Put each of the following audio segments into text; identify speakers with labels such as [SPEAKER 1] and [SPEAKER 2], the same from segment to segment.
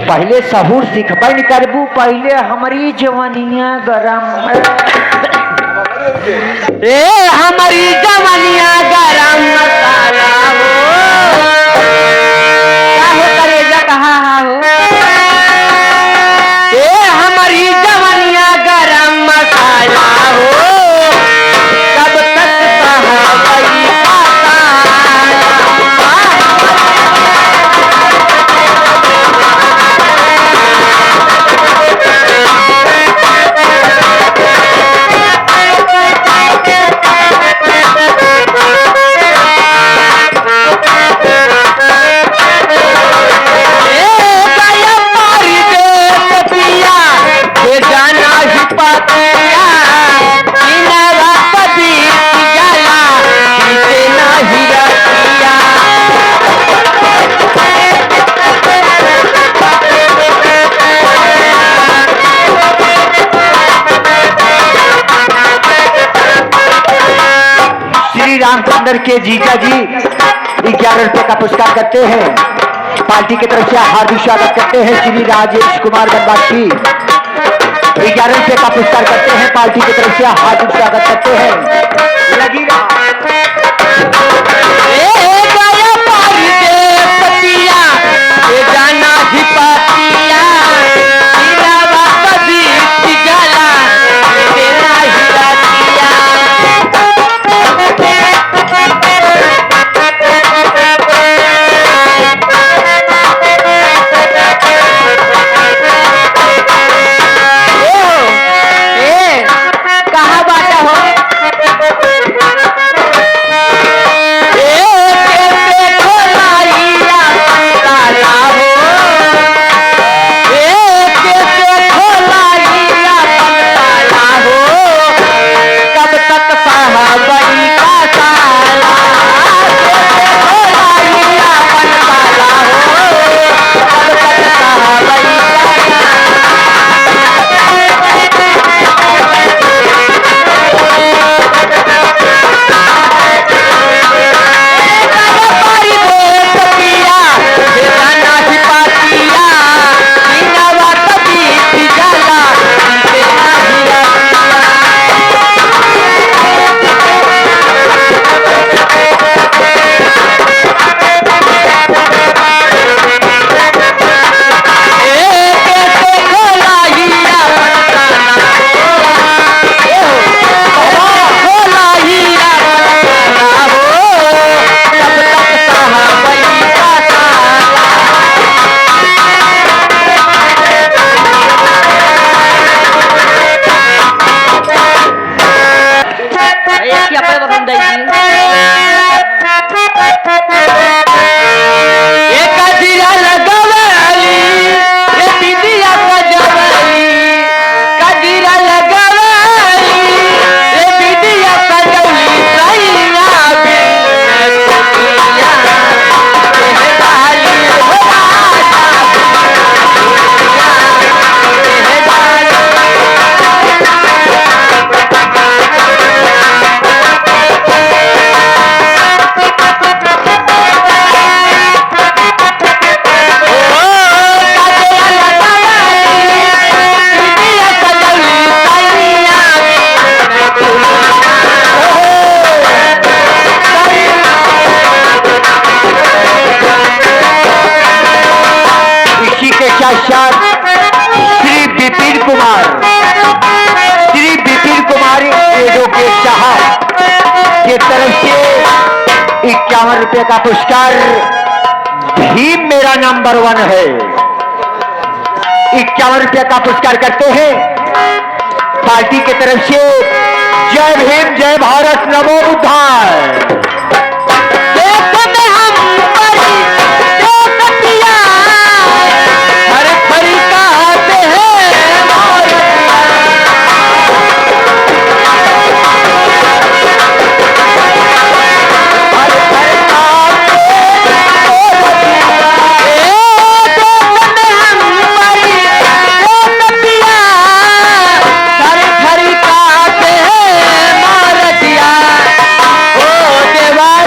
[SPEAKER 1] पहले सहूर सिखबन करबू, पहले हमारी जवानिया गरम ए हमारी जवानिया गरम मसाला हो, क्या हो करेजा कहा हो ए हमारी जवानिया गरम मसाला हो, कब तक सहाबई रामचंद्र के जीजा जी 11 रुपए का पुरस्कार करते हैं। पार्टी की तरफ से हार्दिक स्वागत करते हैं श्री राजेश कुमार बनवासी। 11 रुपए का पुरस्कार करते हैं, पार्टी की तरफ से हार्दिक स्वागत करते हैं। लगी श्री विपिन कुमार एडवोकेट साहब की तरफ से 51 रुपए का पुरस्कार। भीम मेरा नंबर 1 है। 51 रुपए का पुरस्कार करते हैं पार्टी की तरफ से। जय भीम, जय भारत, नमो बुद्धाय। देवा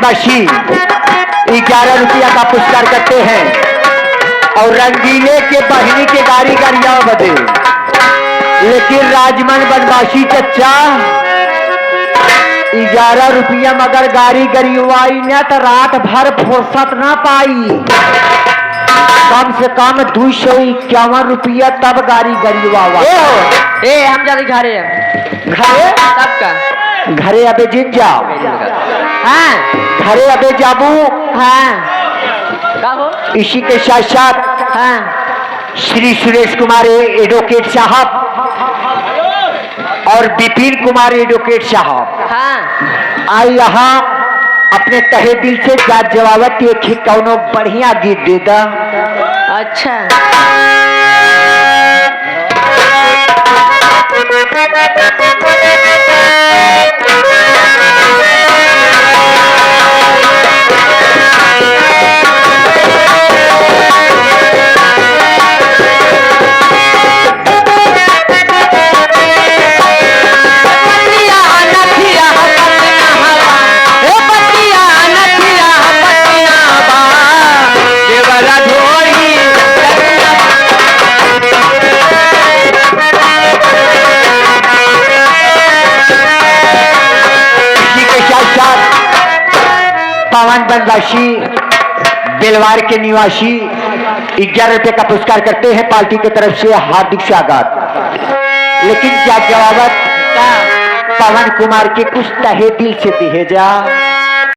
[SPEAKER 1] बनवासी 11 रुपया का पुरस्कार करते हैं। और रंगीले के बहिनी के गाड़ी गरिया बदे, लेकिन राजमन बनवासी चचा 11 रुपया मगर गाड़ी गरिवाई न तो रात भर फुर्सत ना पाई। कम से कम 251 रुपया तब गाड़ी गरिवावा।
[SPEAKER 2] ए हम जाते घरे
[SPEAKER 1] घरे
[SPEAKER 2] सबका
[SPEAKER 1] घरे अबे जिन जाओ।
[SPEAKER 2] हाँ
[SPEAKER 1] घरे अबे जाबू।
[SPEAKER 2] हाँ का हो
[SPEAKER 1] इसी के साथ साथ
[SPEAKER 2] हाँ
[SPEAKER 1] श्री सुरेश कुमार एडवोकेट साहब और विपिन कुमार एडवोकेट साहब
[SPEAKER 2] हाँ
[SPEAKER 1] आई यहाँ अपने तहे दिल से जात जवाबत एक ही कौनो बढ़िया गीत दे दा।
[SPEAKER 2] अच्छा
[SPEAKER 1] पवन बनवासी बेलवार के निवासी 11 रुपए का पुरस्कार करते हैं पार्टी की तरफ से हार्दिक स्वागत। लेकिन क्या जवाबत पवन कुमार के कुछ तहे दिल से दिए जा।